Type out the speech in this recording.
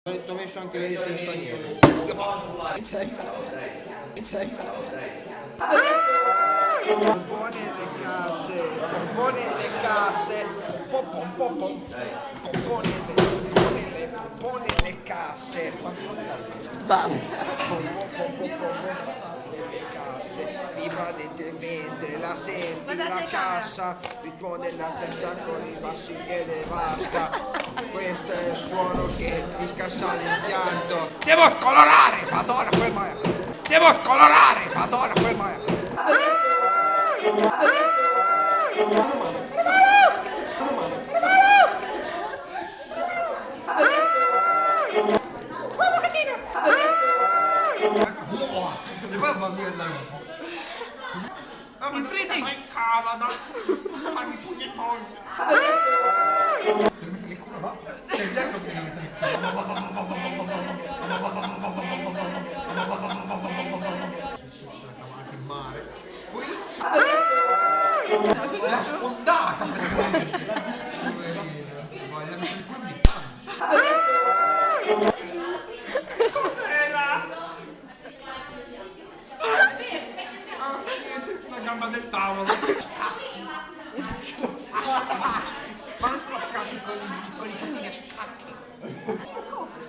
Ti ho messo anche le lettere straniere. E ce l'hai fatta. E ce l'hai fatta. Pompone le casse, pompone le casse, pompone le casse, Basta. delle casse, vibra dentro il ventre, la senti, la cassa, ritmo della testa con i bassi che devasta. Questo è il suono che ti scassa l'impianto. Devo colorare, madonna quel maiale. Devo colorare, madonna quel maiale. Mamma mia, mi prendi in Canada, fammi pugnettoni. Per mettere il culo, no? C'è il gergo per mettere il culo. In mare. Poi la sfondata praticamente. Voglio mettere il culo di panni. Cos'era? La gamba del tavolo. Manco scacchi con i ciottini a scacchi. Lo copre.